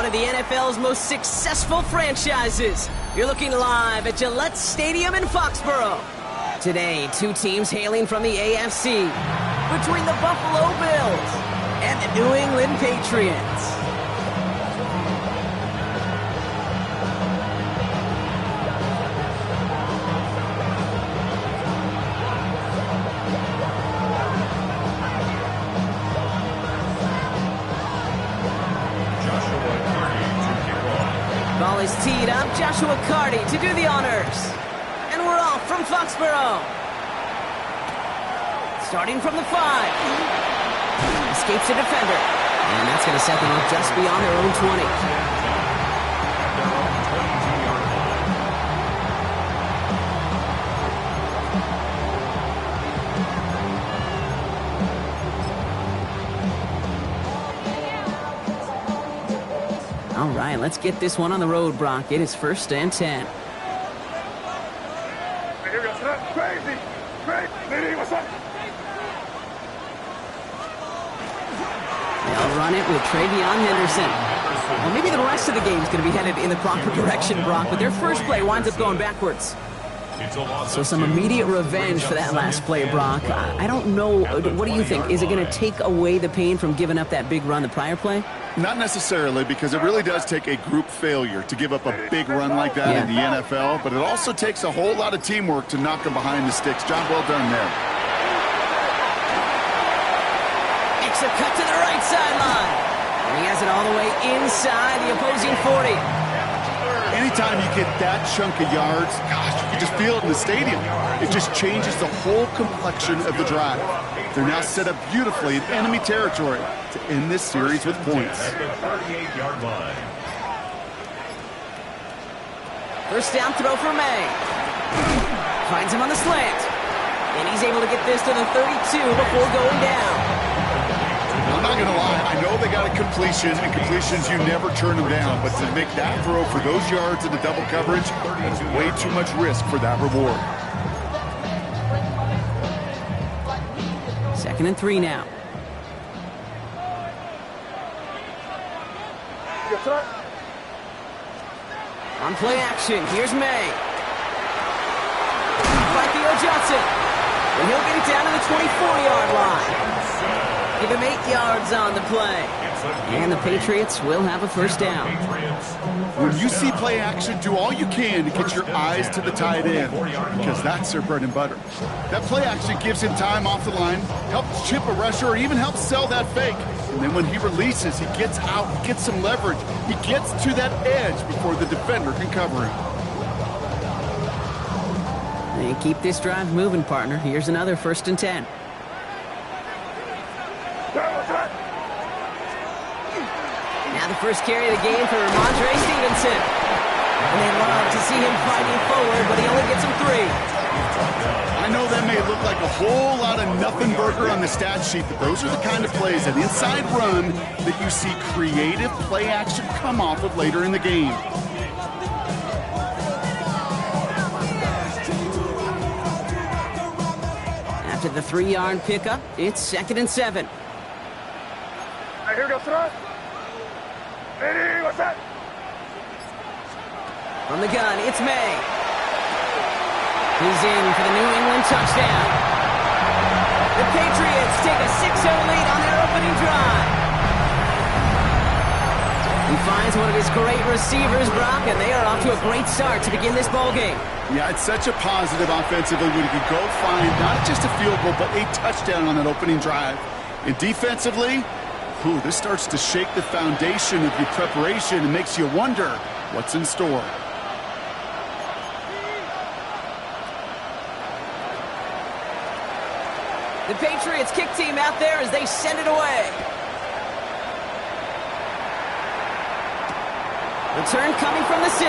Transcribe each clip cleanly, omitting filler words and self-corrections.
one of the NFL's most successful franchises. You're looking live at Gillette Stadium in Foxborough. Today, two teams hailing from the AFC, between the Buffalo Bills and the New England Patriots. Ball is teed up. Joshua Carty to do the honors. And we're off from Foxborough. Starting from the 5. Escapes a defender. And that's going to set them up just beyond their own 20. All right, let's get this one on the road, Brock. It is 1st and 10. They'll run it with Travion Henderson. Well, maybe the rest of the game is going to be headed in the proper direction, Brock, but their first play winds up going backwards. So some immediate revenge for that last play, Brock. I don't know. What do you think? Is it going to take away the pain from giving up that big run the prior play? Not necessarily, because it really does take a group failure to give up a big run like that in the NFL, but it also takes a whole lot of teamwork to knock them behind the sticks. Job well done there. Makes a cut to the right sideline. And he has it all the way inside the opposing 40. Anytime you get that chunk of yards, gosh, you can just feel it in the stadium. It just changes the whole complexion of the drive. They're now set up beautifully in enemy territory to end this series with points. First down throw for May. Finds him on the slant. And he's able to get this to the 32 before going down. I'm not going to lie. I know they got a completion, and completions, you never turn them down. But to make that throw for those yards in the double coverage, it's way too much risk for that reward. 2nd and 3 now. On play action, here's May. By Theo Johnson. And he'll get it down to the 24-yard line. Give him 8 yards on the play. And the Patriots will have a first down. When you see play action, do all you can to get your eyes to the tight end, because that's their bread and butter. That play action gives him time off the line, helps chip a rusher, or even helps sell that fake. And then when he releases, he gets out, he gets some leverage. He gets to that edge before the defender can cover him. They keep this drive moving, partner. Here's another 1st and 10. Now the first carry of the game for Ramondre Stevenson. And they love to see him fighting forward, but he only gets him 3. I know that may look like a whole lot of nothing burger on the stat sheet, but those are the kind of plays, an inside run, that you see creative play action come off of later in the game. After the 3-yard pickup, it's 2nd and 7. Here goes throw. Ready, what's that? From the gun, it's May. He's in for the New England touchdown. The Patriots take a 6-0 lead on their opening drive. He finds one of his great receivers, Brock, and they are off to a great start to begin this ball game. Yeah, it's such a positive offensively when you can go find not just a field goal, but a touchdown on that opening drive. And defensively, this starts to shake the foundation of your preparation and makes you wonder what's in store. The Patriots kick team out there as they send it away. Return coming from the 6.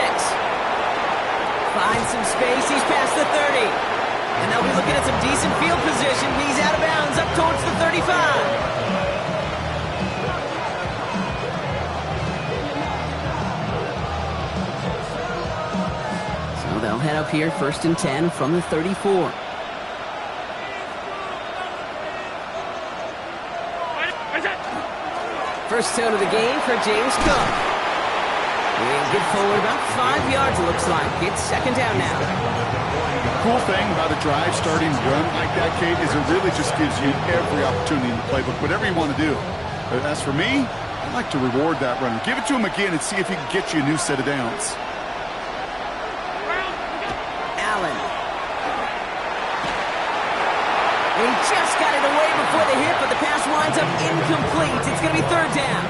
Finds some space. He's past the 30. And they'll be looking at some decent field position. He's out of bounds up towards the 35. They'll head up here, 1st and 10 from the 34. First tone of the game for James Cook. He'll get forward about 5 yards, it looks like. It's second down now. Cool thing about a drive starting run like that, Kate, is it really just gives you every opportunity in the playbook, whatever you want to do. As for me, I like to reward that runner. Give it to him again and see if he can get you a new set of downs. Allen. He just got it away before the hit, but the pass winds up incomplete. It's going to be third down.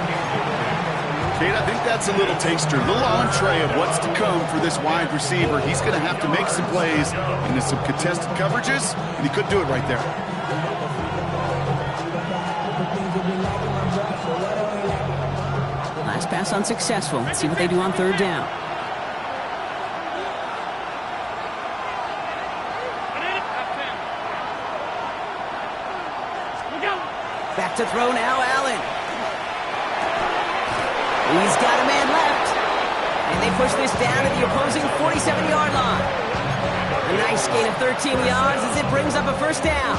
Kate, I think that's a little taster, a little entree of what's to come for this wide receiver. He's going to have to make some plays into some contested coverages, and he could do it right there. Last pass unsuccessful. Let's see what they do on third down. Back to throw now, Allen. He's got a man left. And they push this down to the opposing 47-yard line. A nice gain of 13 yards as it brings up a first down.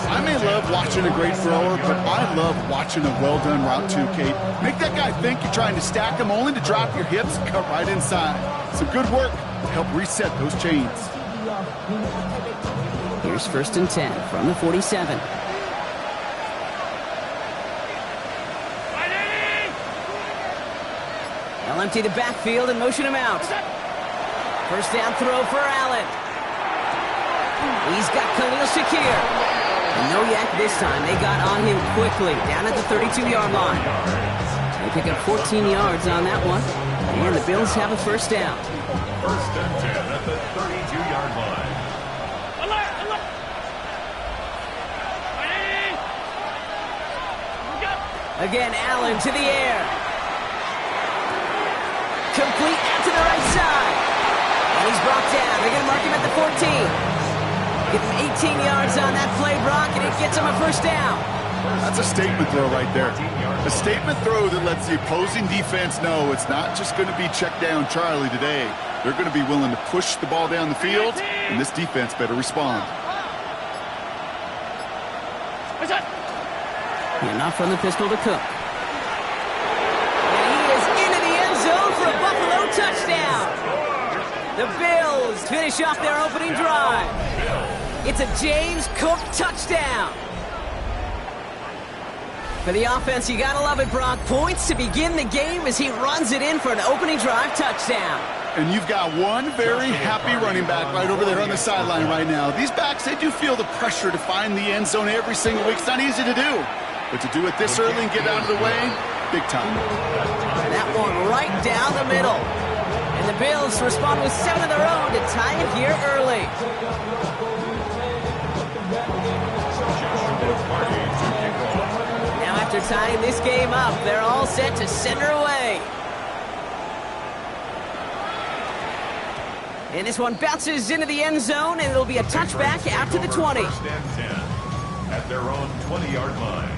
I may love watching a great thrower, but I love watching a well-done route too, Kate. Make that guy think you're trying to stack him only to drop your hips and cut right inside. Some good work to help reset those chains. Here's first and 10 from the 47. They'll empty the backfield and motion him out. First down throw for Allen. He's got Khalil Shakir. And no yak this time. They got on him quickly, down at the 32-yard line. They pick up 14 yards on that one. And the Bills have a first down. First and 10 at the 32-yard line. Again, Allen to the air. Complete out to the right side. And he's brought down. They're going to mark him at the 14. Give him 18 yards on that play, Brock, and it gets him a first down. That's a statement throw right there. A statement throw that lets the opposing defense know it's not just going to be check down Charlie today. They're going to be willing to push the ball down the field, and this defense better respond. Enough from the pistol to Cook. And he is into the end zone for a Buffalo touchdown. The Bills finish off their opening drive. It's a James Cook touchdown. For the offense, you gotta love it, Brock. Points to begin the game as he runs it in for an opening drive touchdown. And you've got one very happy running back right over there on the sideline right now. These backs, they do feel the pressure to find the end zone every single week. It's not easy to do. But to do it this early and get out of the way, big time. That one right down the middle. And the Bills respond with 7 of their own to tie it here early. Now after tying this game up, they're all set to send her away. And this one bounces into the end zone, and it'll be a touchback out to the 20. First and 10 at their own 20-yard line.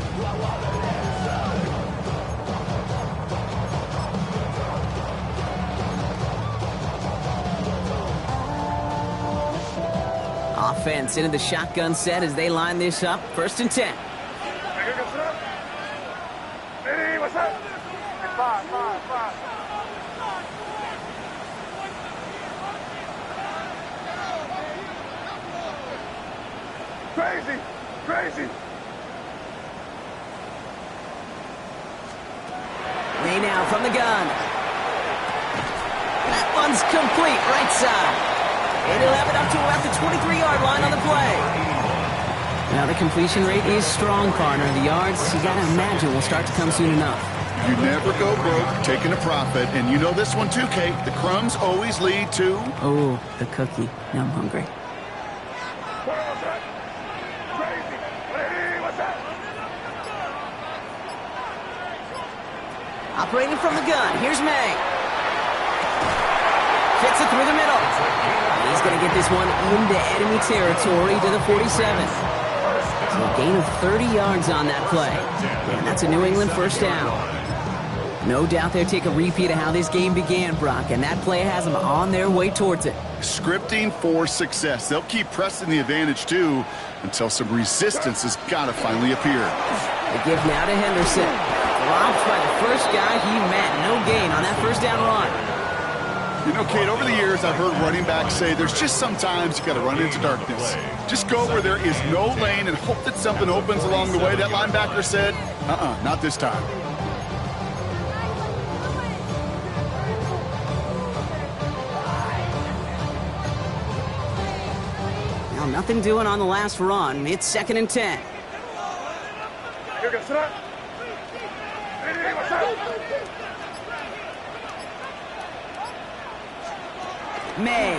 Offense into the shotgun set as they line this up. First and 10. Hey, what's up? Five. Crazy. May now from the gun. That one's complete, right side. And he'll have it up to about the 23-yard line on the play. Now the completion rate is strong, partner. The yards, you got to imagine, will start to come soon enough. You never go broke taking a profit. And you know this one too, Kate. The crumbs always lead to... Oh, the cookie. Now I'm hungry. What's that? Crazy. Hey, what's that? Operating from the gun. Here's May. Fits it through the middle. He's going to get this one into enemy territory to the 47. So a gain of 30 yards on that play. And that's a New England first down. No doubt they'll take a repeat of how this game began, Brock, and that play has them on their way towards it. Scripting for success. They'll keep pressing the advantage, too, until some resistance has got to finally appear. The give now to Henderson. Dropped by the first guy he met. No gain on that first down run. You know, Kate, over the years, I've heard running backs say there's just sometimes you got to run into darkness. Just go where there is no lane and hope that something opens along the way. That linebacker said, not this time. Now, nothing doing on the last run. It's 2nd and 10. Here goes, sit up. Hey, what's up? May.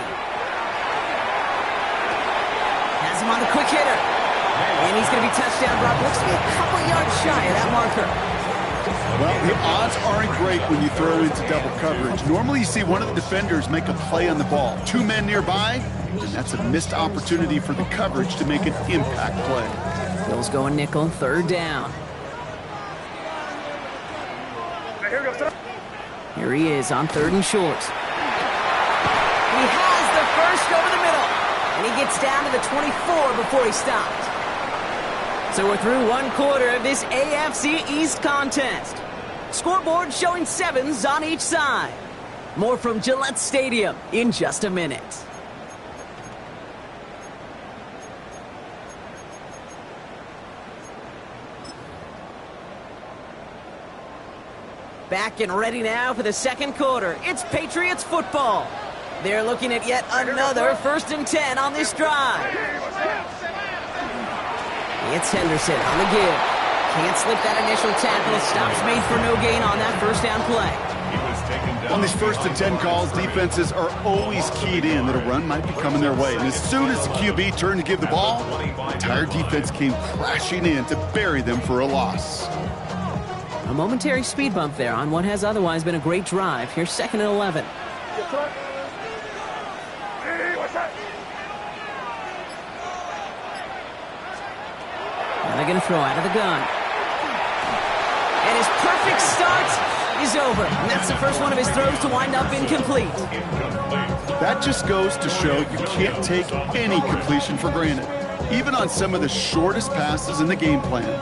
Has him on the quick hitter. And he's going to be touchdown, Brock. Looks to be a couple yards shy of that marker. Well, the odds aren't great when you throw into double coverage. Normally you see one of the defenders make a play on the ball. 2 men nearby, and that's a missed opportunity for the coverage to make an impact play. Bills going nickel, 3rd down. Here goes, sit up. Here he is on 3rd and short. He has the first over the middle, and he gets down to the 24 before he stopped. So we're through 1 quarter of this AFC East contest. Scoreboard showing 7s on each side. More from Gillette Stadium in just a minute. Back and ready now for the 2nd quarter. It's Patriots football. They're looking at yet another 1st and 10 on this drive. It's Henderson on the give. Can't slip that initial tackle. Stops made for no gain on that 1st down play. On these 1st and 10 calls, defenses are always keyed in that a run might be coming their way. And as soon as the QB turned to give the ball, the entire defense came crashing in to bury them for a loss. A momentary speed bump there on what has otherwise been a great drive. Here's 2nd and 11. Hey, what's up? Now they're going to throw out of the gun. And his perfect start is over. And that's the first one of his throws to wind up incomplete. That just goes to show you can't take any completion for granted, even on some of the shortest passes in the game plan.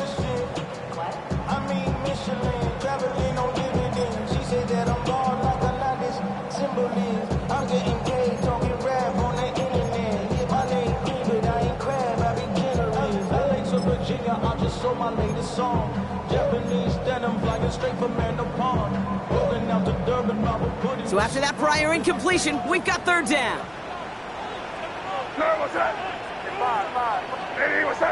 So after that prior incompletion, we've got 3rd down. No, what's that? Five. Hey, what's that?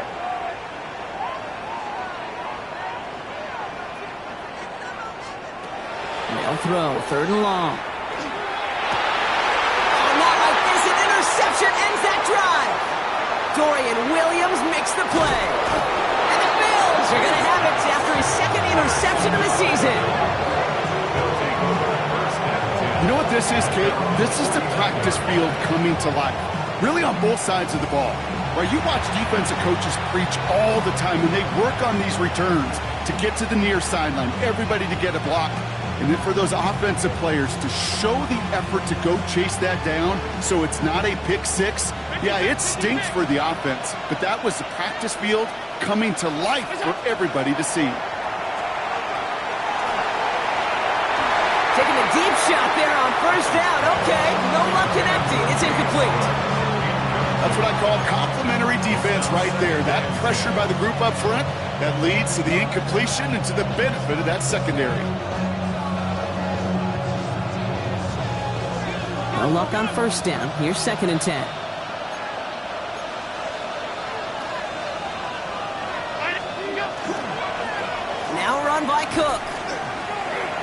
They'll throw, 3rd and long. Oh, not like this. An interception ends that drive. Dorian Williams makes the play. And the Bills are going to have it after his 2nd interception of the season. You know what this is, Kate? This is the practice field coming to life. Really on both sides of the ball. Where you watch defensive coaches preach all the time, and they work on these returns to get to the near sideline, everybody to get a block. And then for those offensive players to show the effort to go chase that down so it's not a pick 6. Yeah, it stinks for the offense, but that was the practice field coming to life for everybody to see. Taking a deep shot there on 1st down. Okay, no luck connecting. It's incomplete. That's what I call complimentary defense right there. That pressure by the group up front, that leads to the incompletion and to the benefit of that secondary. No luck on 1st down. Here's 2nd and 10. Now run by Cook.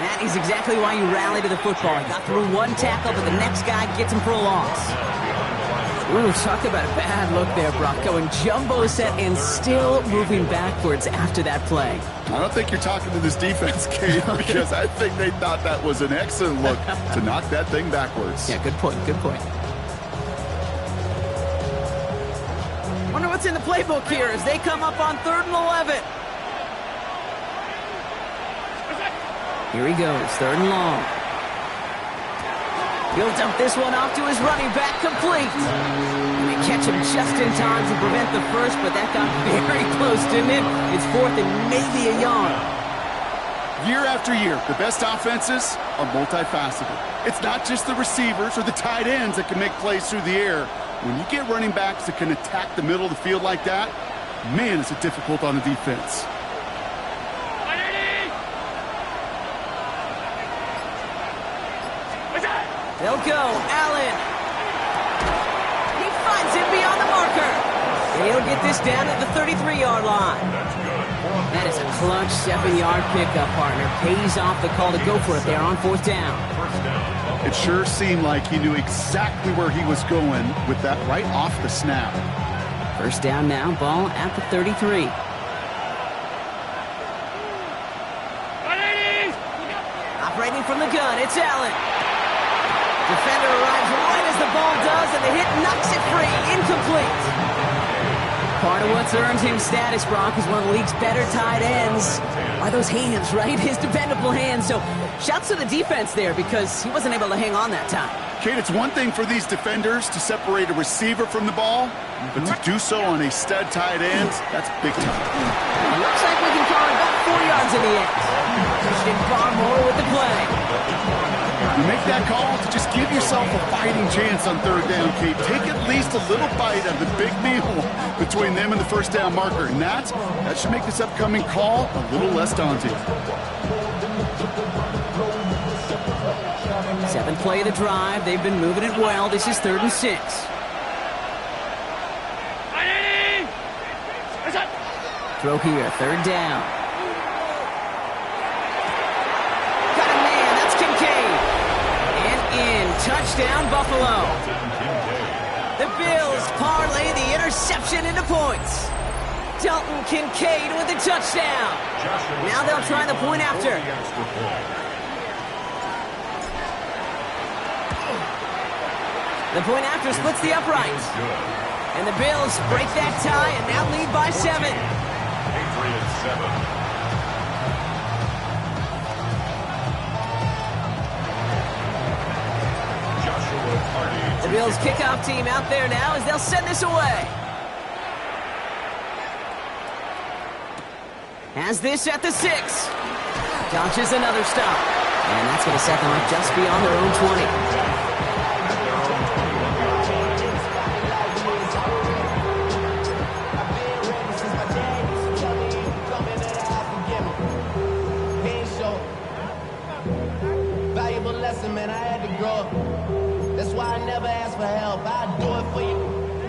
That is exactly why you rally to the football. He got through 1 tackle, but the next guy gets him for a loss. Ooh, talk about a bad look there, Brock. Going jumbo set and still moving backwards after that play. I don't think you're talking to this defense, Kate, because I think they thought that was an excellent look to knock that thing backwards. Yeah, good point, good point. Wonder what's in the playbook here as they come up on 3rd and 11. Here he goes, 3rd and long. He'll dump this one off to his running back, complete. And they catch him just in time to prevent the first, but that got very close, didn't it? It's 4th and maybe a yard. Year after year, the best offenses are multifaceted. It's not just the receivers or the tight ends that can make plays through the air. When you get running backs that can attack the middle of the field like that, man, is it difficult on the defense. They'll go. Allen. He finds him beyond the marker. And he'll get this down at the 33-yard line. That is a clutch 7-yard pickup, partner. Pays off the call to go for it there on 4th down. It sure seemed like he knew exactly where he was going with that right off the snap. 1st down now, ball at the 33. Operating from the gun, it's Allen. Defender arrives right as the ball does, and the hit knocks it free. Incomplete. Part of what's earned him status, Brock, is one of the league's better tight ends. Are those hands, right? His dependable hands. So shouts to the defense there because he wasn't able to hang on that time. Kate, it's one thing for these defenders to separate a receiver from the ball, but to do so on a stud tight end, that's big time. It looks like we can call it about 4 yards in the end. Pushed in far more with the play. You make that call to just give yourself a fighting chance on 3rd down, Kate. Take at least a little bite of the big meal between them and the 1st down marker. And that should make this upcoming call a little less daunting. 7th play of the drive. They've been moving it well. This is 3rd and 6. Throw here, 3rd down. Got a man, that's Kincaid. Touchdown, Buffalo. The Bills parlay the interception into points. Dalton Kincaid with the touchdown. Now they'll try the point after. The point after splits the uprights. And the Bills break that tie and now lead by 7. The Bills kickoff team out there now as they'll send this away. Has this at the 6. Dodges another stop. And that's going to set them up just beyond their own 20. Valuable lesson, man. I had to grow up. That's why I never ask for help. I'd do it for you.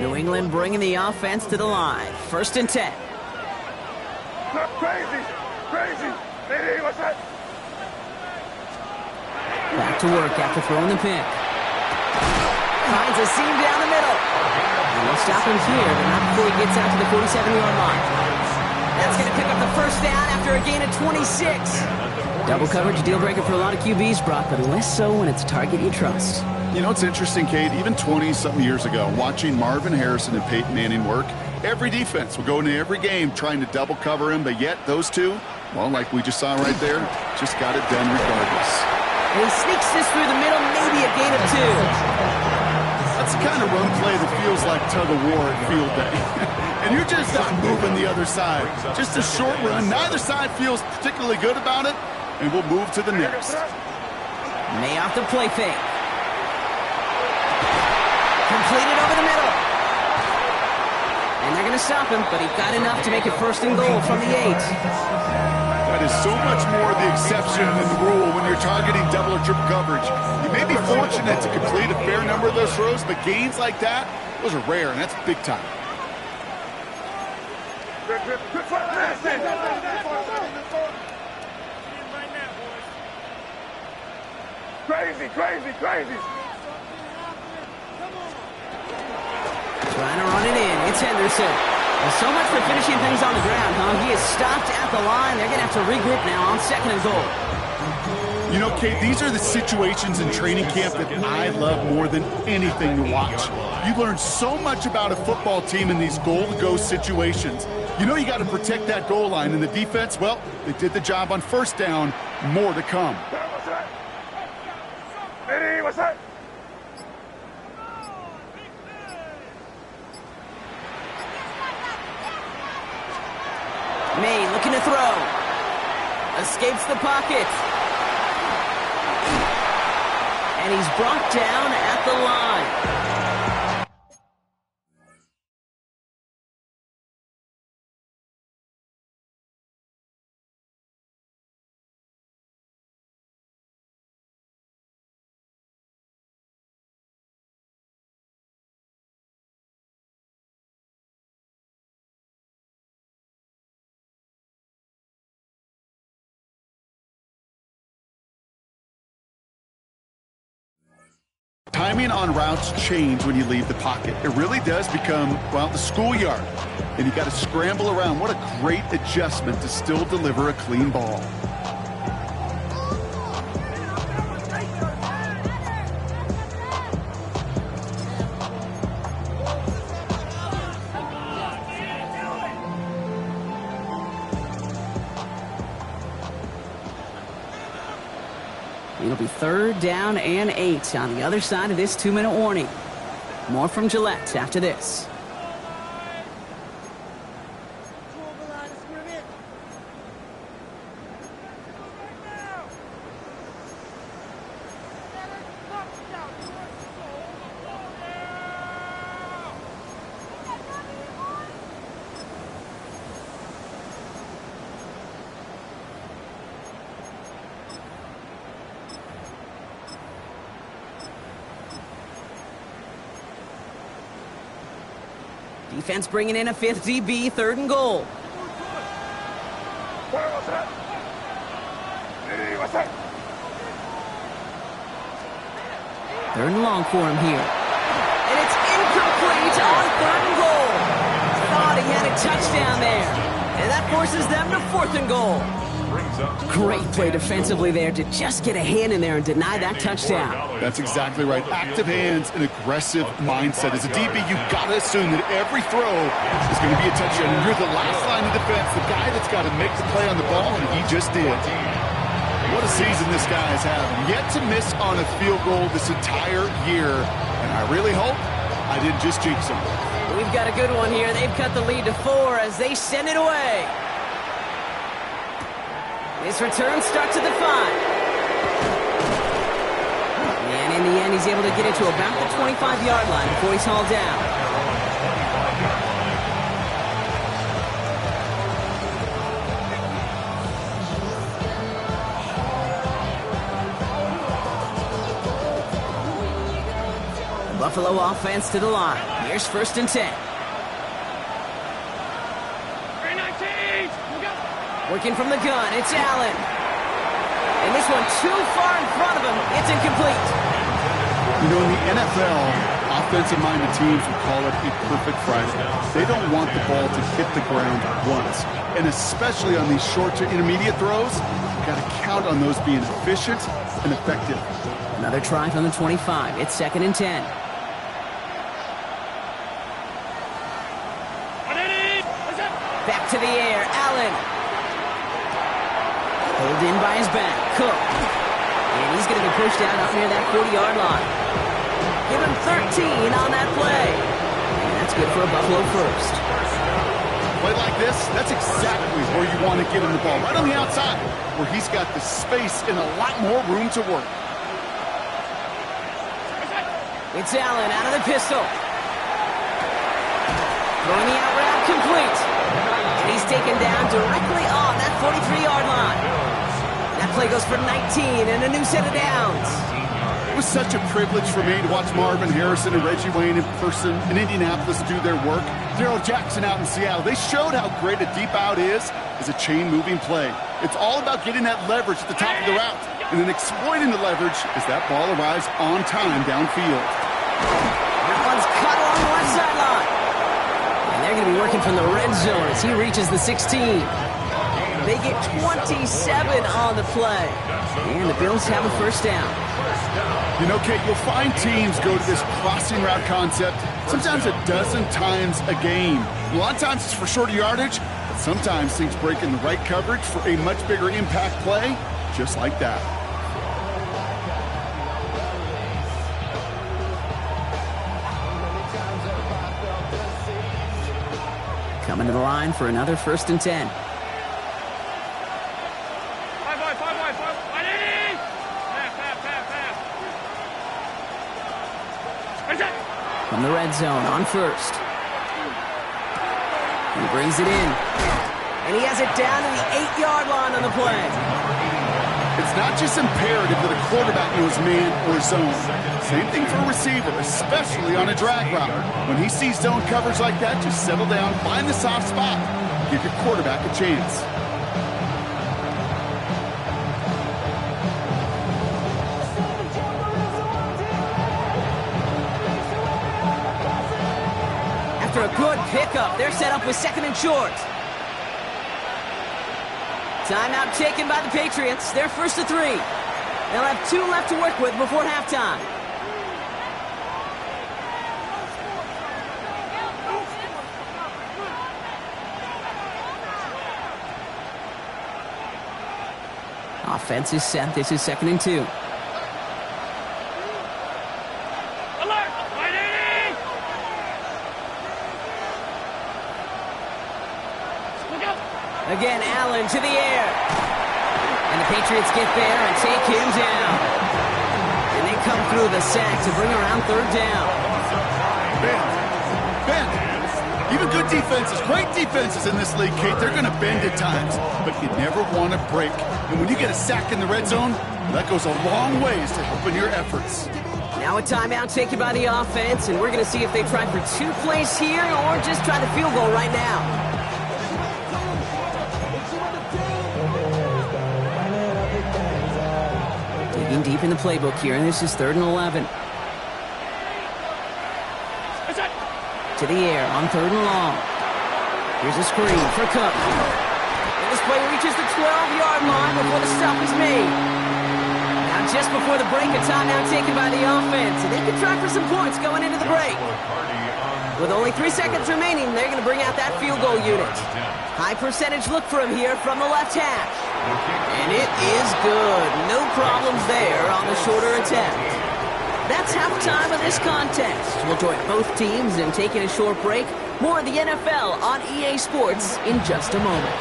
New England bringing the offense to the line. 1st and 10. Crazy! Crazy! Hey, what's that? Back to work after throwing the pick. Finds a seam down the middle. And they'll stop him here, but not before he gets out to the 47-yard line. That's going to pick up the 1st down after a gain of 26. Double coverage deal breaker for a lot of QBs, Brock, but less so when it's a target you trust. You know, it's interesting, Kate, even 20-something years ago, watching Marvin Harrison and Peyton Manning work, every defense will go into every game trying to double cover him, but yet those two, well, like we just saw right there, just got it done regardless. And he sneaks this through the middle, maybe a gain of 2. That's the kind of run play that feels like tug-of-war at field day. And you're just not moving the other side. Just a short run. Neither side feels particularly good about it, and we'll move to the next. May off the play fake. Completed over the middle. And they're going to stop him, but he got enough to make it 1st and goal from the 8. That is so much more the exception than the rule when you're targeting double or triple coverage. You may be fortunate to complete a fair number of those throws, but gains like that, those are rare, and that's big time. Crazy, crazy, crazy. Trying to run it in. It's Henderson. Well, so much for finishing things on the ground, huh? He is stopped at the line. They're going to have to regroup now on 2nd and goal. You know, Kate, these are the situations in training camp that I love more than anything to watch. You learn so much about a football team in these goal-to-go situations. You know you got to protect that goal line, and the defense, well, they did the job on 1st down. More to come. What's that? Hey, what's that? May looking to throw. A escapes the pocket. And he's brought down at the line. Timing on routes change when you leave the pocket. It really does become, well, the schoolyard. And you got to scramble around. What a great adjustment to still deliver a clean ball. It'll be 3rd down and 8 on the other side of this 2-minute warning. More from Gillette after this. Defense bringing in a 5th DB, 3rd and goal. Third and long for him here. And it's incomplete on 3rd and goal. Thought he had a touchdown there. And that forces them to 4th and goal. Great play defensively there to just get a hand in there and deny that touchdown. That's exactly right. Active hands and aggressive mindset. As a DB, you've got to assume that every throw is going to be a touchdown. And you're the last line of defense, the guy that's got to make the play on the ball, and he just did. What a season this guy is having. Yet to miss on a field goal this entire year. And I really hope I didn't just jinx him. We've got a good one here. They've cut the lead to 4 as they send it away. His return starts at the 5. And in the end, he's able to get it to about the 25-yard line before he's hauled down. The Buffalo offense to the line. Here's 1st and 10. Working from the gun, it's Allen. And this one too far in front of him. It's incomplete. You know, in the NFL, offensive-minded teams would call it a perfect Friday. They don't want the ball to hit the ground once. And especially on these short to intermediate throws, you've got to count on those being efficient and effective. Another try from the 25. It's 2nd and 10. Back to the air, Allen. Pulled in by his back, Cook. And he's going to be pushed out up near that 40-yard line. Give him 13 on that play. And that's good for a Buffalo first. Play like this, that's exactly where you want to get him the ball. Right on the outside, where he's got the space and a lot more room to work. It's Allen out of the pistol. Throwing the out route complete. And he's taken down directly on that 43-yard line. That play goes for 19 and a new set of downs. It was such a privilege for me to watch Marvin Harrison and Reggie Wayne in person in Indianapolis do their work. Darrell Jackson out in Seattle. They showed how great a deep out is as a chain-moving play. It's all about getting that leverage at the top of the route and then exploiting the leverage as that ball arrives on time downfield. That one's cut along the left sideline. And they're going to be working from the red zone as he reaches the 16. They get 27 on the play. And the Bills have a first down. You know, Kate, you'll find teams go to this crossing route concept sometimes a dozen times a game. A lot of times it's for shorter yardage, but sometimes things break in the right coverage for a much bigger impact play, just like that. Coming to the line for another 1st and 10. From the red zone on first. He brings it in. And he has it down to the 8-yard line on the play. It's not just imperative that a quarterback knows man or zone. Same thing for a receiver, especially on a drag route. When he sees zone coverage like that, just settle down, find the soft spot. Give your quarterback a chance. After a good pickup, they're set up with 2nd and short. Timeout taken by the Patriots. They're 1st and 3. They'll have 2 left to work with before halftime. Offense is set. This is 2nd and 2. Again, Allen to the air. And the Patriots get there and take him down. And they come through the sack to bring around 3rd down. Bend. Even good defenses, great defenses in this league, Kate, they're going to bend at times. But you never want to break. And when you get a sack in the red zone, that goes a long ways to helping your efforts. Now a timeout taken by the offense, and we're going to see if they try for 2 plays here or just try the field goal right now. Deep in the playbook here, and this is 3rd and 11. To the air on 3rd and long. Here's a screen for Cook. And this play reaches the 12-yard line before the stop is made. Now just before the break, a timeout taken by the offense, and they can try for some points going into the break. With only 3 seconds remaining, they're going to bring out that field goal unit. High percentage look for him here from the left hash. And it is good. No problems there on the shorter attempt. That's halftime of this contest. We'll join both teams in taking a short break. More of the NFL on EA Sports in just a moment.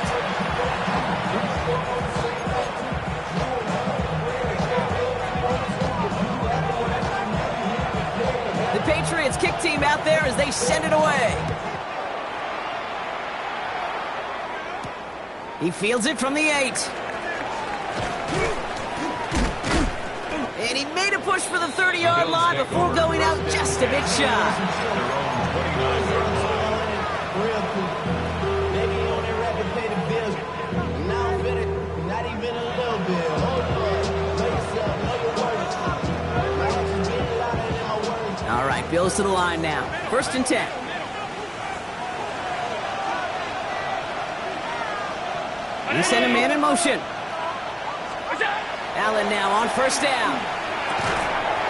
The Patriots kick team out there as they send it away. He fields it from the 8. And he made a push for the 30-yard line before going out just a bit shy. All right, Bills to the line now. 1st and 10. He sent a man in motion. Allen now on 1st down.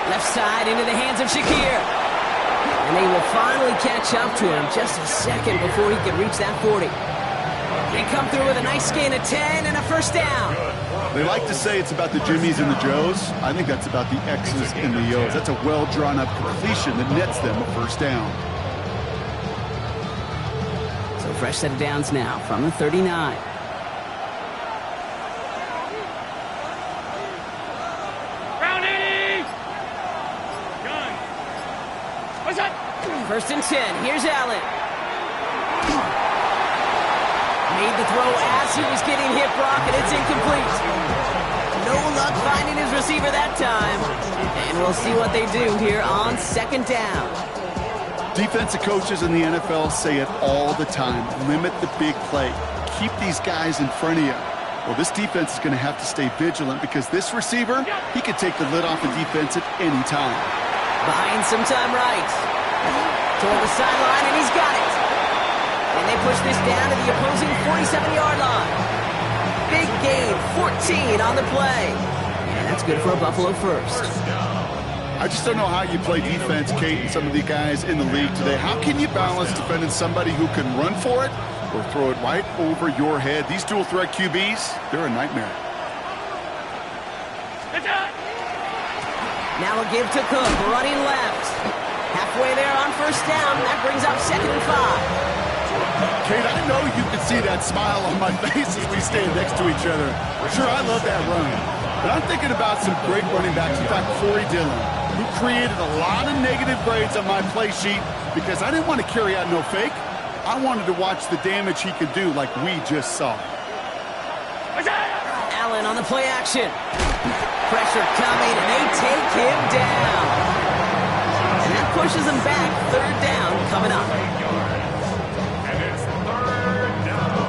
Left side into the hands of Shakir. And they will finally catch up to him just a second before he can reach that 40. They come through with a nice gain of 10 and a 1st down. They like to say it's about the Jimmies and the Joes. I think that's about the X's and the O's. That's a well-drawn-up completion that nets them a 1st down. So fresh set of downs now from the 39. First and 10. Here's Allen. Made the throw as he was getting hit, Brock, and it's incomplete. No luck finding his receiver that time. And we'll see what they do here on 2nd down. Defensive coaches in the NFL say it all the time. Limit the big play. Keep these guys in front of you. Well, this defense is going to have to stay vigilant because this receiver, he could take the lid off the defense at any time. Buying some time right. Toward the sideline, and he's got it. And they push this down to the opposing 47-yard line. Big gain, 14 on the play. And that's good for a Buffalo 1st. I just don't know how you play defense, Kate, and some of the guys in the league today. How can you balance defending somebody who can run for it or throw it right over your head? These dual-threat QBs, they're a nightmare. Now a give to Cook, running left. Halfway there on 1st down. That brings up 2nd and 5. Kate, I know you can see that smile on my face as we stand next to each other. Sure, I love that run. But I'm thinking about some great running backs. In fact, Corey Dillon, who created a lot of negative grades on my play sheet because I didn't want to carry out no fake. I wanted to watch the damage he could do like we just saw. Allen on the play action. Pressure coming, and they take him down. And that pushes him back. 3rd down coming up. And it's 3rd down.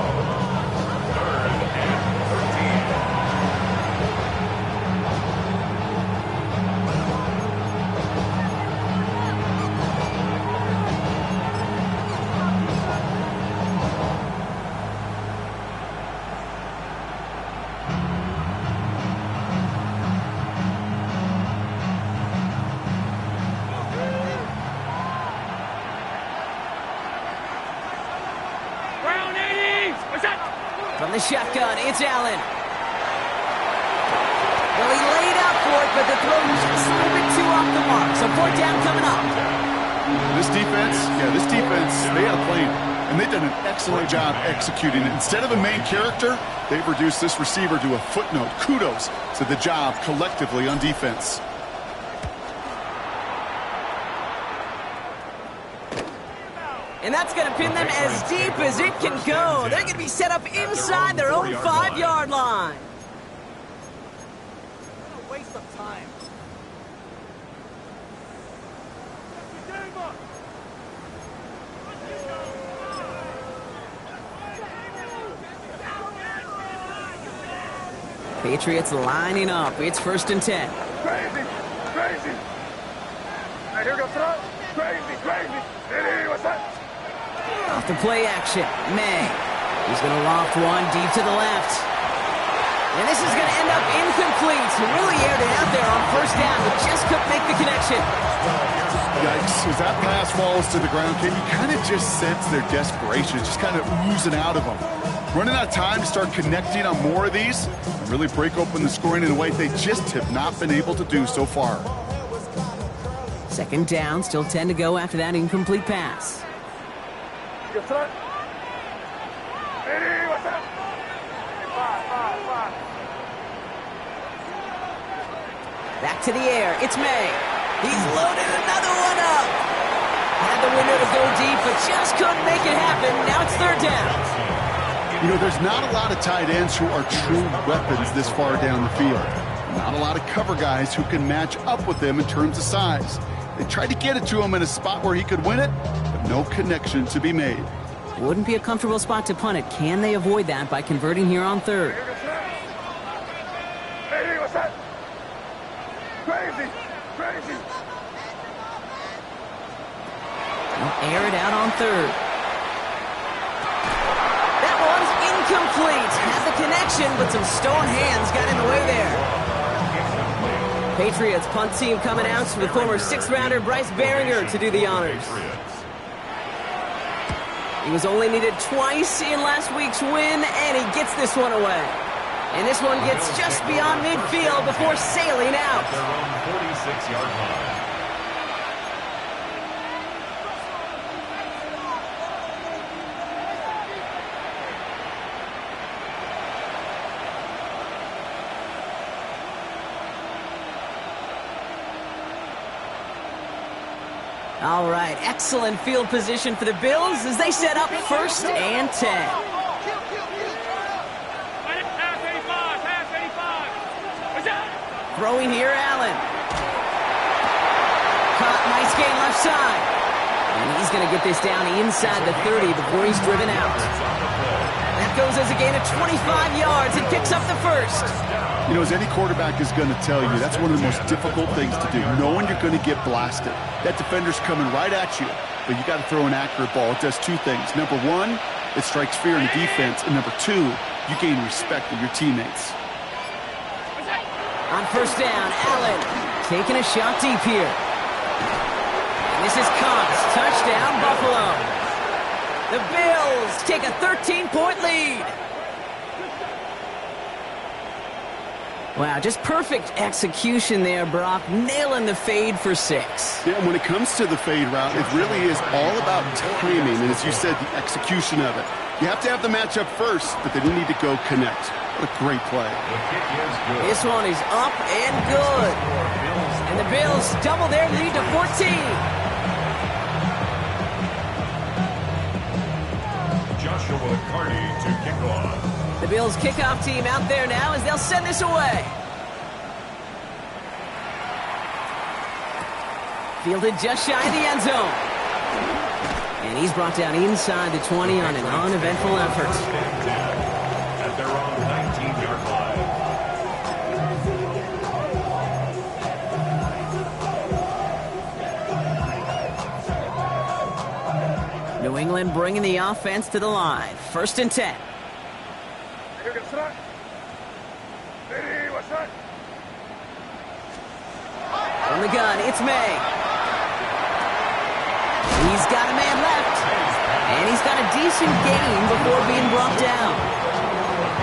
3rd and 13. From the shotgun, it's Allen. Well, he laid out for it, but the throw was just a little bit too off the mark. So 4th down coming up. This defense, they had a plan. And they've done an excellent job executing it. Instead of a main character, they've reduced this receiver to a footnote. Kudos to the job collectively on defense. And that's going to pin them as deep as it can go. They're going to be set up inside their own 5-yard line. What a waste of time. Patriots lining up. It's 1st and 10. Crazy. Hey, here we go. Crazy. Hey, what's that? Off the play action, May. He's going to loft one deep to the left. And this is going to end up incomplete. He really aired it out there on 1st down, but just couldn't make the connection. Yikes. As that pass falls to the ground, can you kind of just sense their desperation? It's just kind of oozing out of them. Running out of time to start connecting on more of these and really break open the scoring in a way they just have not been able to do so far. 2nd down, still 10 to go after that incomplete pass. Hey, what's that? Five. Back to the air, it's May. He's loaded another one up. Had the window to go deep, but just couldn't make it happen. Now it's 3rd down. You know, there's not a lot of tight ends who are true weapons this far down the field. Not a lot of cover guys who can match up with them in terms of size. They tried to get it to him in a spot where he could win it, but no connection to be made. Wouldn't be a comfortable spot to punt it. Can they avoid that by converting here on 3rd? Hey, what's that? Crazy. They'll air it out on 3rd. That one's incomplete. Had the connection, but some stone hands got in the way there. Patriots punt team coming out with former 6th-rounder Bryce Behringer to do the honors. He was only needed twice in last week's win, and he gets this one away. And this one gets just beyond midfield before sailing out. Their own 46-yard line. All right, excellent field position for the Bills as they set up 1st and 10. Throwing here, Allen. Caught, nice gain left side. And he's going to get this down inside the 30 before he's driven out. That goes as a gain of 25 yards and picks up the 1st. You know, as any quarterback is going to tell you, that's one of the most difficult things to do, knowing you're going to get blasted. That defender's coming right at you, but you got to throw an accurate ball. It does 2 things. Number 1, it strikes fear in the defense, and number 2, you gain respect of your teammates. On 1st down, Allen taking a shot deep here. And this is caught. Touchdown, Buffalo. The Bills take a 13-point lead. Wow, just perfect execution there, Brock. Nailing the fade for 6. Yeah, and when it comes to the fade route, it really is all about timing, and as you said, the execution of it. You have to have the matchup first, but then you need to go connect. What a great play. The kick is good. This one is up and good. And the Bills double their lead to 14. Joshua Carney to kick off. The Bills kickoff team out there now as they'll send this away. Fielded just shy of the end zone. And he's brought down inside the 20 on an uneventful effort. At their own 19-yard line. New England bringing the offense to the line. 1st and 10. From the gun, it's May. He's got a man left. And he's got a decent gain before being brought down.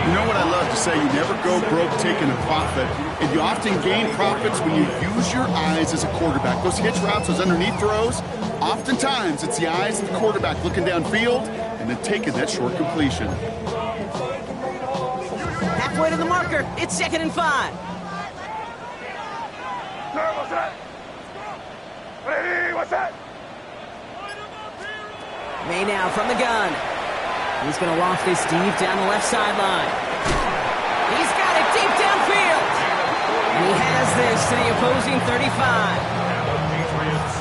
You know what I love to say? You never go broke taking a profit. And you often gain profits when you use your eyes as a quarterback. Those hitch routes, those underneath throws, oftentimes it's the eyes of the quarterback looking downfield and then taking that short completion. Halfway to the marker. It's 2nd and 5. May now from the gun. He's going to loft this deep down the left sideline. He's got it deep downfield. And he has this to the opposing 35.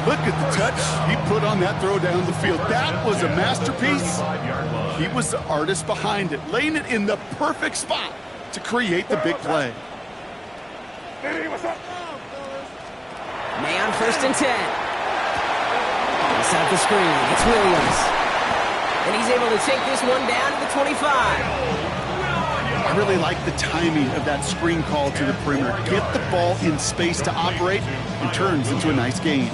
Look at the touch he put on that throw down the field. That was a masterpiece. He was the artist behind it, laying it in the perfect spot to create the big play. May on 1st and 10. He set up the screen. It's Williams. And he's able to take this one down to the 25. I really like the timing of that screen call to the perimeter. Get the ball in space to operate and turns into a nice gain.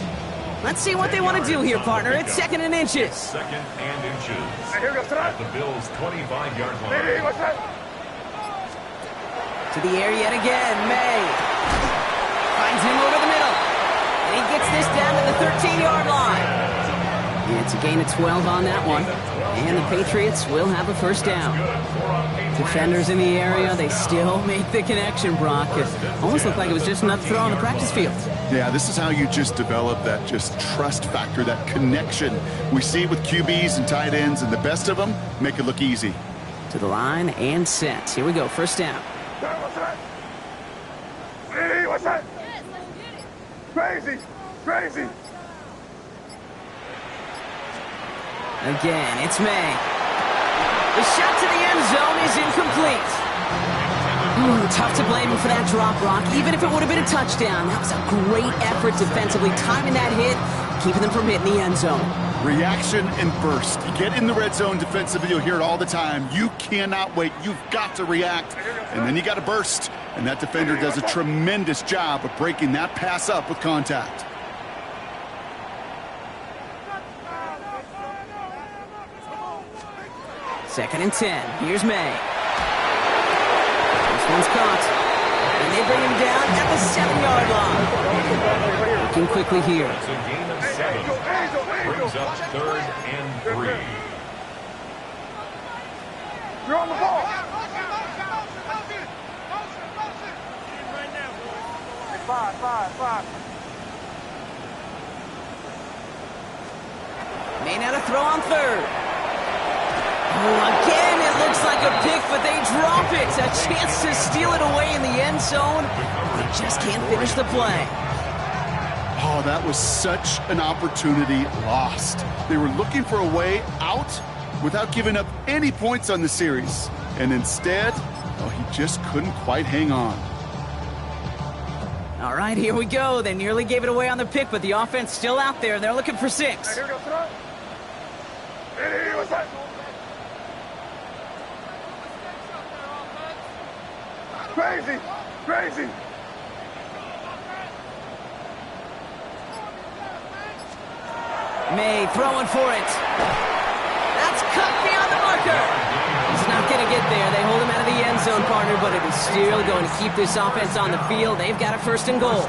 Let's see what they want to do here, partner. It's 2nd and inches. 2nd and inches. At the Bills' 25-yard line. To the air yet again. May finds him over the middle. And he gets this down to the 13-yard line. And it's a gain of 12 on that one. And the Patriots will have a 1st down. Defenders in the area, they still make the connection, Brock. It almost looked like it was just enough to throw on the practice field. Yeah, this is how you just develop that just trust factor, that connection. We see it with QBs and tight ends, and the best of them make it look easy. To the line and set. Here we go, 1st down. Hey, what's that? Crazy, crazy. Again, it's May. The shot to the end zone is incomplete. Tough to blame him for that drop, Rock. Even if it would have been a touchdown, that was a great effort defensively, timing that hit, keeping them from hitting the end zone. Reaction and burst. You get in the red zone defensively, you'll hear it all the time. You cannot wait. You've got to react, and then you got to burst. And that defender does a tremendous job of breaking that pass up with contact. Second and 10. Here's May. This one's caught. And they bring him down at the 7-yard line. Looking quickly here. It's a gain of 7. Brings up 3rd and 3. You're on the ball. Five. May not have throw on 3rd. Oh, again, it looks like a pick, but they drop it. A chance to steal it away in the end zone. They just can't finish the play. Oh, that was such an opportunity lost. They were looking for a way out without giving up any points on the series. And instead, oh, he just couldn't quite hang on. All right, here we go. They nearly gave it away on the pick, but the offense still out there. They're looking for 6. Here we go, son. Hey, what's that? Crazy. May throwing for it. That's cut beyond the marker. He's not going to get there. They hold him out of the end zone, partner, but it is still going to keep this offense on the field. They've got a 1st and goal.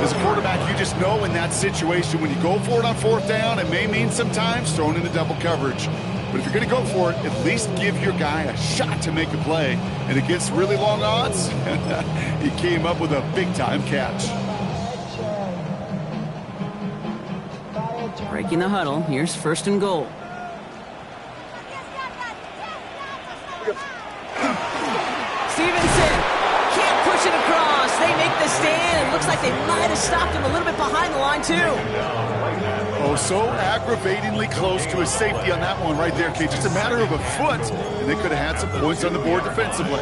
As a quarterback, you just know in that situation, when you go for it on 4th down, it may mean sometimes throwing into double coverage. But if you're going to go for it, at least give your guy a shot to make a play. And against really long odds, he came up with a big-time catch. Breaking the huddle. Here's 1st and goal. Stevenson can't push it across. They make the stand. It looks like they might have stopped him a little bit behind the line, too. Oh, so aggravatingly close to a safety on that one right there, Kate. Just a matter of a foot, and they could have had some points on the board defensively.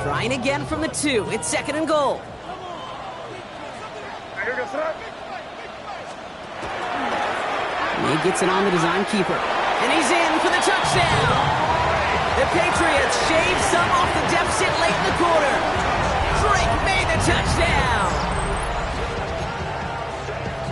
Trying again from the 2. It's 2nd and goal. He gets it on the design keeper. And he's in for the touchdown. The Patriots shave some off the deficit late in the quarter. Drake made the touchdown.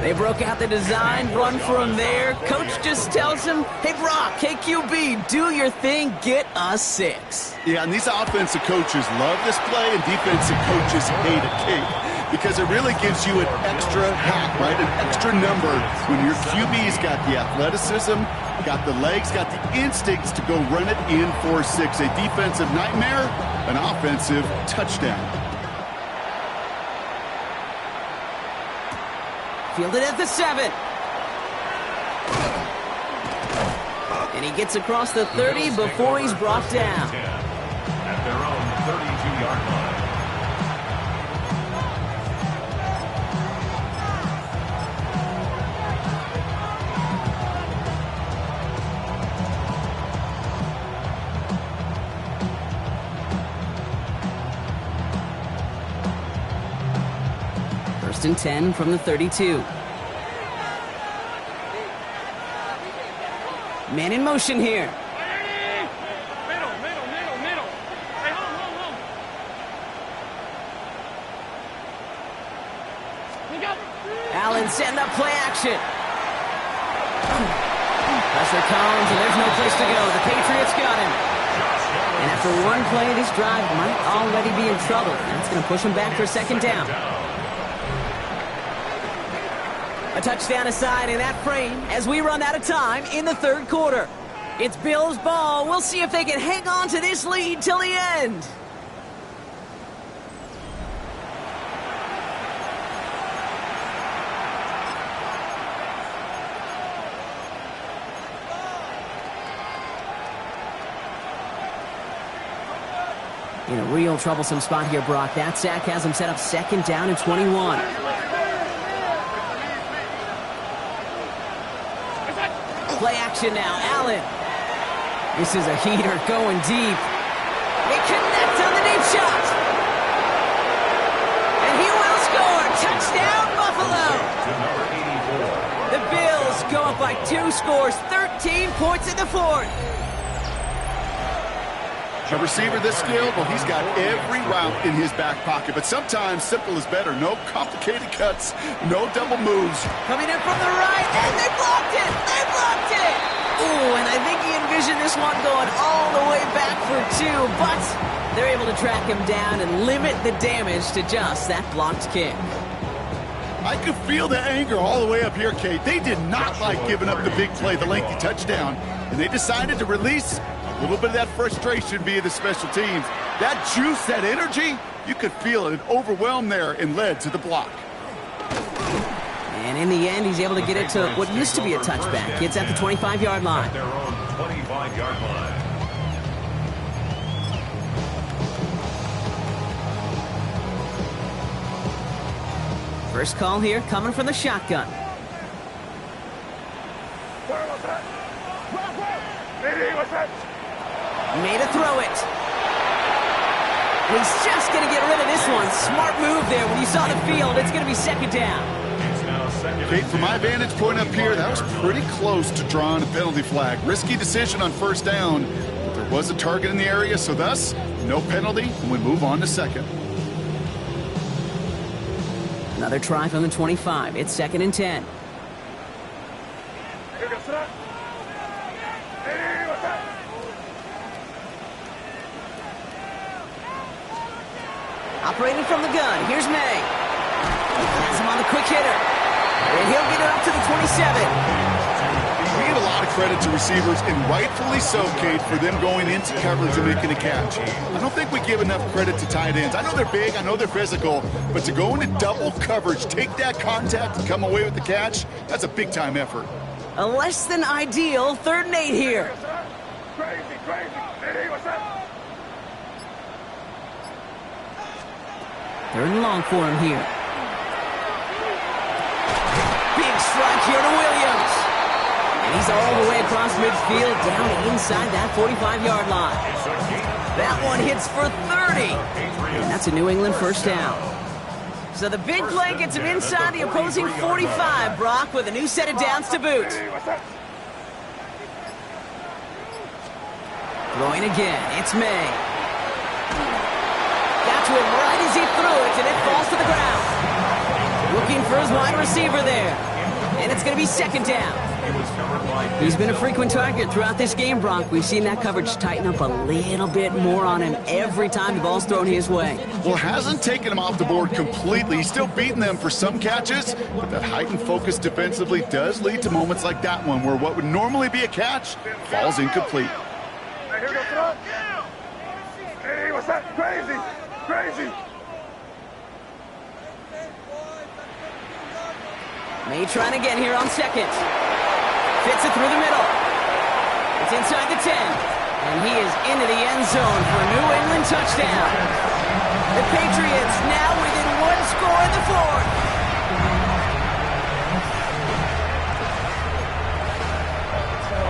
They broke out the design, run for him there. Coach just tells him, hey, Brock, hey, QB, do your thing, get us 6. Yeah, and these offensive coaches love this play, and defensive coaches hate it, Kate, because it really gives you an extra hack, right? An extra number when your QB's got the athleticism, got the legs, got the instincts to go run it in for 6. A defensive nightmare, an offensive touchdown. Fielded at the 7. And he gets across the 30 before he's brought down. At their own 32-yard line. First and 10 from the 32. Man in motion here. Middle. Hey, hold. Allen setting up play action. Pressure comes, and there's no place to go. The Patriots got him. And after one play, this drive might already be in trouble. That's going to push him back for 2nd down. A touchdown aside in that frame as we run out of time in the 3rd quarter. It's Bills ball. We'll see if they can hang on to this lead till the end. In a real troublesome spot here, Brock. That sack has him set up 2nd down and 21. Play action now, Allen. This is a heater going deep. They connect on the deep shot. And he will score. Touchdown, Buffalo. The Bills go up by 2 scores, 13 points in the 4th. A receiver this skilled, well, he's got every route in his back pocket. But sometimes simple is better. No complicated cuts, no double moves. Coming in from the right, and they blocked it! They blocked it! Ooh, and I think he envisioned this one going all the way back for 2, but they're able to track him down and limit the damage to just that blocked kick. I could feel the anger all the way up here, Kate. They did not like giving up the big play, the lengthy touchdown, and they decided to release a little bit of that frustration via the special teams. That juice, that energy, you could feel it. It overwhelmed there and led to the block. And in the end, he's able to get it to what used to be a touchback. It's at the 25-yard line. At their own 25-yard line. First call here coming from the shotgun. Made a throw it. He's just going to get rid of this one. Smart move there. When you saw the field, it's going to be 2nd down. Kate, from my vantage point up here, that was pretty close to drawing a penalty flag. Risky decision on 1st down, but there was a target in the area, so thus, no penalty, and we move on to 2nd. Another try from the 25. It's 2nd and 10. Operating from the gun, here's May. Has him on the quick hitter. And he'll get it up to the 27. We give a lot of credit to receivers, and rightfully so, Kate, for them going into coverage and making a catch. I don't think we give enough credit to tight ends. I know they're big, I know they're physical, but to go into double coverage, take that contact, and come away with the catch, that's a big-time effort. A less than ideal 3rd and 8 here. Crazy. Hey, what's up? 3rd and long for him here. Big strike here to Williams. And he's all the way across midfield, down inside that 45-yard line. That one hits for 30. And that's a New England first down. So the big play gets him inside the opposing 45, Brock, with a new set of downs to boot. Throwing again, it's May. Got to him right as he threw it, and it falls to the ground. Looking for his wide receiver there. And it's going to be 2nd down. He's been a frequent target throughout this game, Brock. We've seen that coverage tighten up a little bit more on him every time the ball's thrown his way. Well, hasn't taken him off the board completely. He's still beating them for some catches, but that heightened focus defensively does lead to moments like that one where what would normally be a catch falls incomplete. Hey, here we go. Hey, what's that? Crazy. May trying again here on 2nd. Fits it through the middle. It's inside the 10. And he is into the end zone for a New England touchdown. The Patriots now within 1 score in the 4th.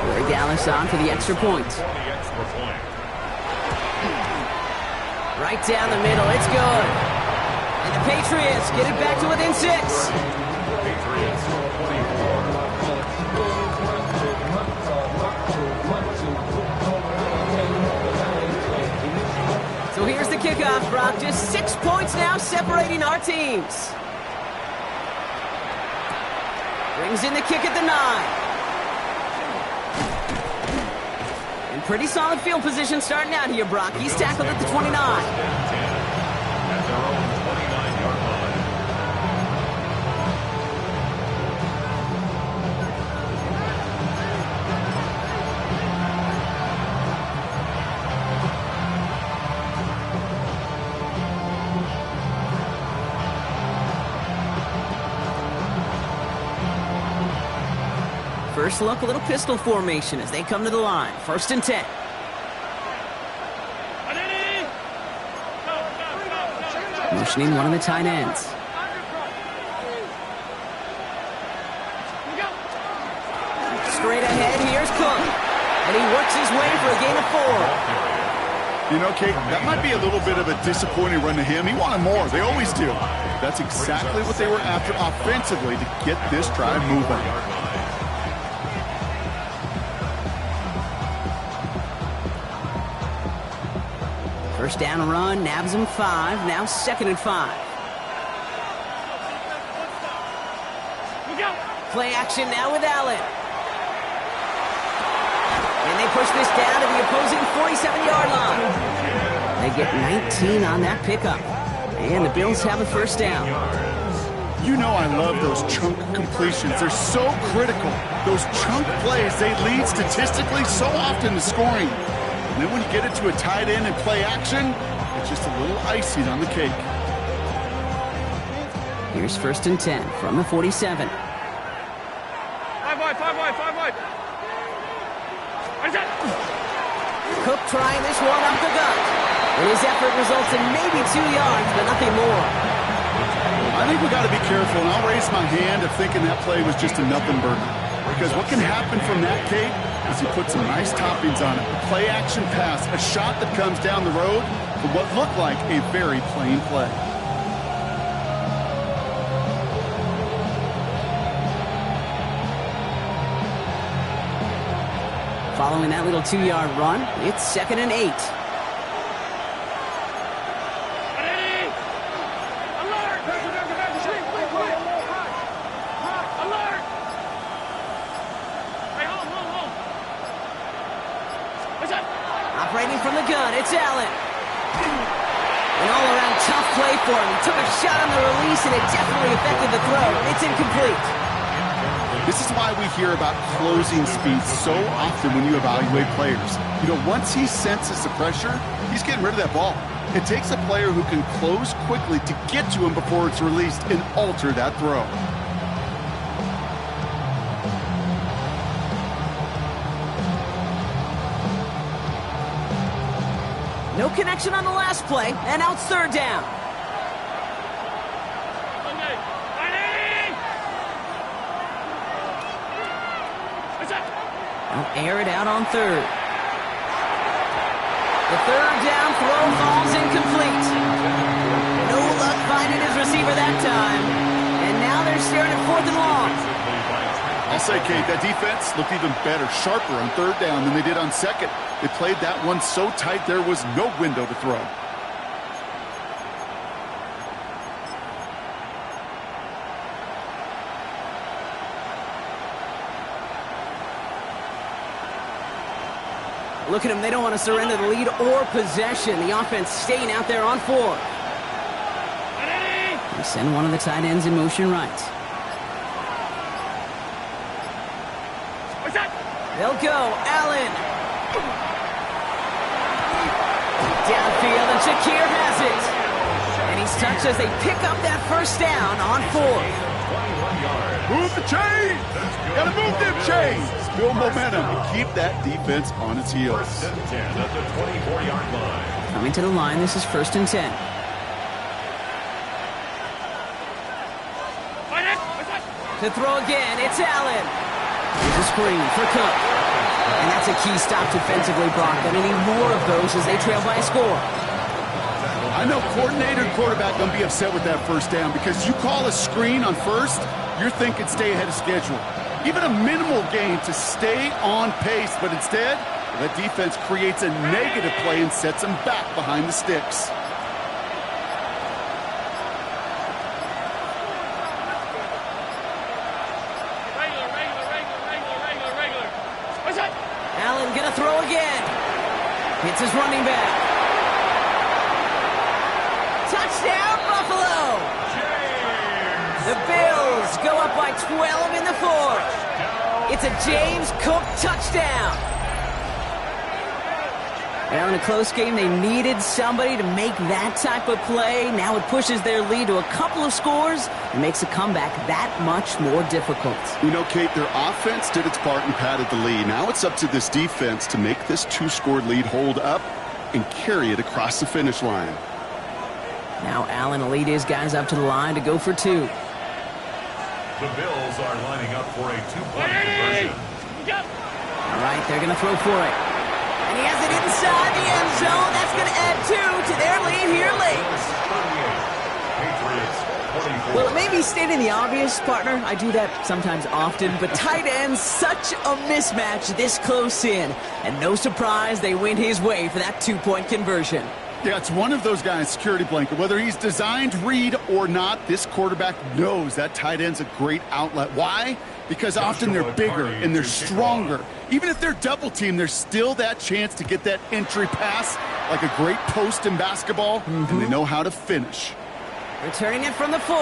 Corey Dallas on for the extra point. Right down the middle. It's good. And the Patriots get it back to within 6. So here's the kickoff, Brock. Just 6 points now separating our teams. Brings in the kick at the 9. And pretty solid field position starting out here, Brock. He's tackled at the 29. First look, a little pistol formation as they come to the line. 1st and 10. Motioning one of the tight ends. Straight ahead, here's Cook. And he works his way for a gain of 4. You know, Kate, that might be a little bit of a disappointing run to him. He wanted more. They always do. That's exactly what they were after offensively to get this drive moving. First down run, nabs him 5. Now 2nd and 5. Play action now with Allen. And they push this down to the opposing 47-yard line. They get 19 on that pickup. And the Bills have a first down. You know I love those chunk completions. They're so critical. Those chunk plays, they lead statistically so often to scoring. And then when you get it to a tight end and play action, it's just a little icing on the cake. Here's 1st and 10 from the 47. 5 wide. Cook trying this one up the gut. And his effort results in maybe 2 yards, but nothing more. I think we got to be careful, and I'll raise my hand of thinking that play was just a nothing burger. Because what can happen from that, Kate, is you put some nice toppings on it. A play-action pass, a shot that comes down the road for what looked like a very plain play. Following that little 2-yard run, it's 2nd and 8. Operating from the gun, it's Allen. An all-around tough play for him. He took a shot on the release, and it definitely affected the throw. It's incomplete. This is why we hear about closing speed so often when you evaluate players. You know, once he senses the pressure, he's getting rid of that ball. It takes a player who can close quickly to get to him before it's released and alter that throw. No connection on the last play, and now it's third down. They'll air it out on third. The third down throw falls incomplete. No luck finding his receiver that time. And now they're staring at 4th and long. I'll say, Kate, that defense looked even better, sharper on third down than they did on second. They played that one so tight there was no window to throw. Look at them. They don't want to surrender the lead or possession. The offense staying out there on 4. They send one of the tight ends in motion right. They'll go. Allen. Downfield, and Shakir has it. And he's touched as they pick up that first down on 4th. Move the chains! Gotta move them chains! Build momentum and keep that defense on its heels. At the 24-yard line. Coming to the line, this is 1st and 10. To throw again, it's Allen. Here's a screen for Cook. And that's a key stop defensively, Brock. They're going to need more of those as they trail by a score. I know coordinator and quarterback going to be upset with that first down because you call a screen on first, you're thinking stay ahead of schedule. Even a minimal gain to stay on pace, but instead, the defense creates a negative play and sets them back behind the sticks. Allen gonna throw again. Hits his running back. Touchdown, Buffalo! The Bills go up by 12 in the 4th. It's a James Cook touchdown. Now in a close game, they needed somebody to make that type of play. Now it pushes their lead to a couple of scores and makes a comeback that much more difficult. You know, Kate, their offense did its part and padded the lead. Now it's up to this defense to make this 2-score lead hold up and carry it across the finish line. Now Allen will lead his guys up to the line to go for 2. The Bills are lining up for a 2-point conversion. All right, they're going to throw for it. And he has it inside the end zone. That's going to add 2 to their lead here late. Well, it may be stating the obvious, partner. I do that sometimes often. But tight ends, such a mismatch this close in. And no surprise, they went his way for that 2-point conversion. Yeah, it's one of those guys, security blanket. Whether he's designed read or not, this quarterback knows that tight end's a great outlet. Why? Because often they're bigger and they're stronger. Even if they're double teamed, there's still that chance to get that entry pass like a great post in basketball, and they know how to finish. Returning it from the 4. A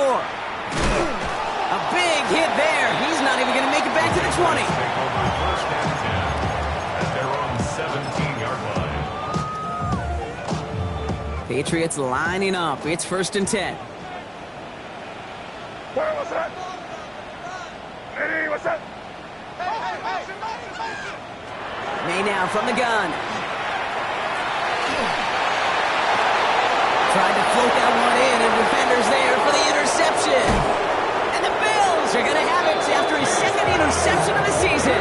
big hit there. He's not even going to make it back to the 20. At their own 17-yard line. Patriots lining up. It's 1st and 10. Where was that? Hey, what's that? May now from the gun. Tried to float that one in, and defenders there for the interception. And the Bills are going to have it after his 2nd interception of the season.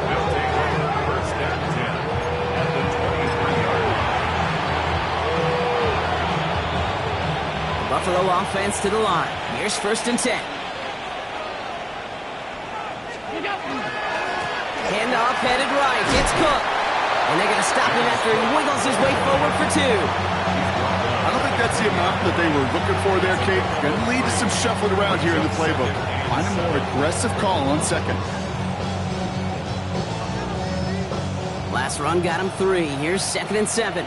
They'll take over 1st and 10 at the 23-yard line. Buffalo offense to the line. Here's 1st and 10. Handoff headed right. It's Cook. And they're going to stop him after he wiggles his way forward for 2. I don't think that's the amount that they were looking for there, Kate. Going to lead to some shuffling around here in the playbook. Find a more aggressive call on 2nd. Last run got him 3. Here's 2nd and 7.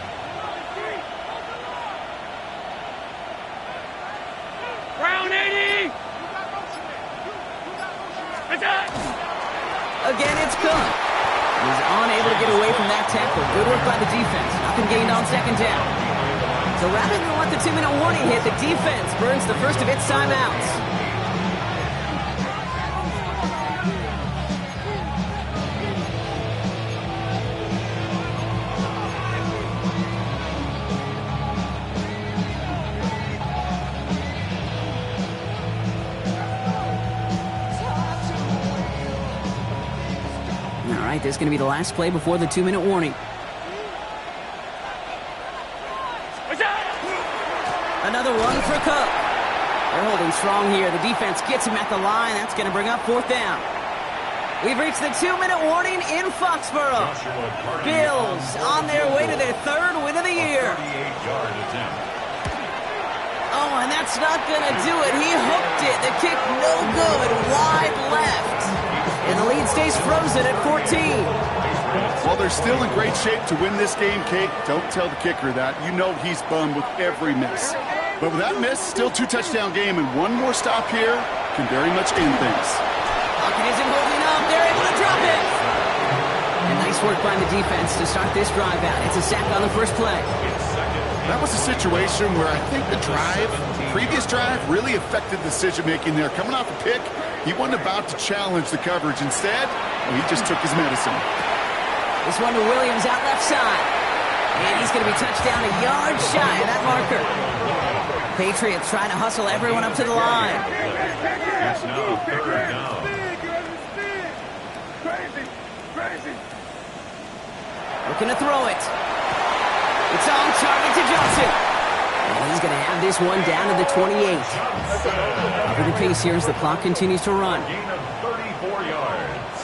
Again, it's Cook. He's unable to get away from that tackle. Good work by the defense. Nothing gained on second down. So rather than let the 2-minute warning hit, the defense burns the first of its timeouts. All right, this is going to be the last play before the 2-minute warning. Another run for Cook. They're holding strong here. The defense gets him at the line. That's going to bring up 4th down. We've reached the 2-minute warning in Foxborough. Bills on their way to their 3rd win of the year. Oh, and that's not going to do it. He hooked it. The kick no good. Wide left. And the lead stays frozen at 14. Well, they're still in great shape to win this game, Kate. Don't tell the kicker that. You know he's bummed with every miss. But with that miss, still 2-touchdown game, and one more stop here can very much end things. Hawkins isn't holding up. They're able to drop it. And nice work by the defense to start this drive out. It's a sack on the first play. That was a situation where I think the previous drive, really affected decision-making there. Coming off a pick, he wasn't about to challenge the coverage. Instead, he just took his medicine. This one to Williams out left side. And he's going to be touched down a yard shy of that marker. Patriots trying to hustle everyone up to the line. It's now 3rd down. Crazy. Looking to throw it. It's on target to Johnson. And he's going to have this one down to the 28. Up the pace here as the clock continues to run. Gain of 34 yards.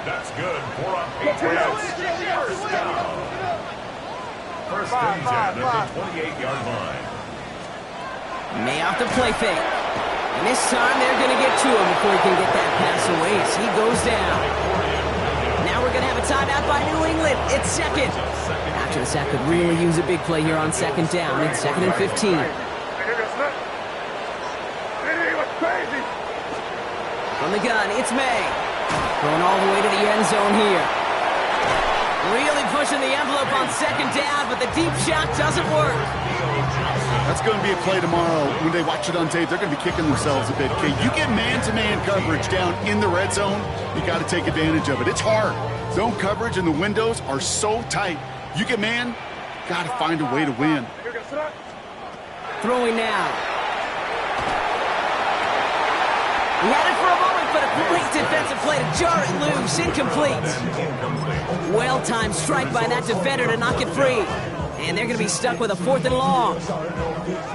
That's good for a Patriots first down. First and 10 at the 28-yard line. May off the play fake. And this time they're going to get to him before he can get that pass away as he goes down. Now we're going to have a timeout by New England. It's second. After the sack could really use a big play here on second down. It's 2nd and 15. From the gun, it's May. Going all the way to the end zone here. Really pushing the envelope on second down, but the deep shot doesn't work. That's going to be a play tomorrow. When they watch it on tape, they're going to be kicking themselves a bit. Okay, you get man-to-man coverage down in the red zone, you got to take advantage of it. It's hard. Zone coverage and the windows are so tight. You get man, got to find a way to win. Throwing now. He had it for a moment, but a great defensive play to jar it loose. Incomplete. Well-timed strike by that defender to knock it free. And they're going to be stuck with a 4th and long.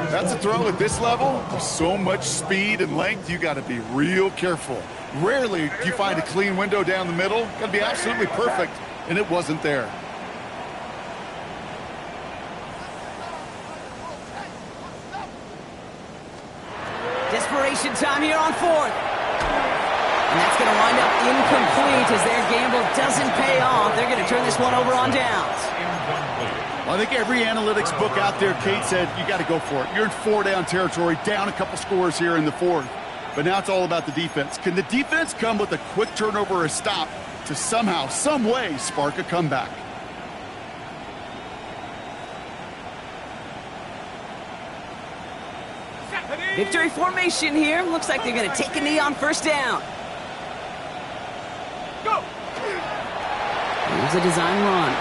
That's a throw at this level. With so much speed and length, you got to be real careful. Rarely do you find a clean window down the middle. Got to be absolutely perfect, and it wasn't there. Desperation time here on 4th. And that's going to wind up incomplete as their gamble doesn't pay off. They're going to turn this one over on downs. Well, I think every analytics book out there, Kate, said you got to go for it. You're in 4-down territory, down a couple scores here in the 4th. But now it's all about the defense. Can the defense come with a quick turnover or a stop to somehow, some way, spark a comeback? Victory formation here. Looks like they're going to take a knee on first down. Go! Here's a design run.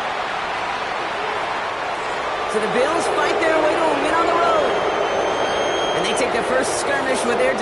So the Bills fight their way to a win on the road. And they take their first skirmish with their division.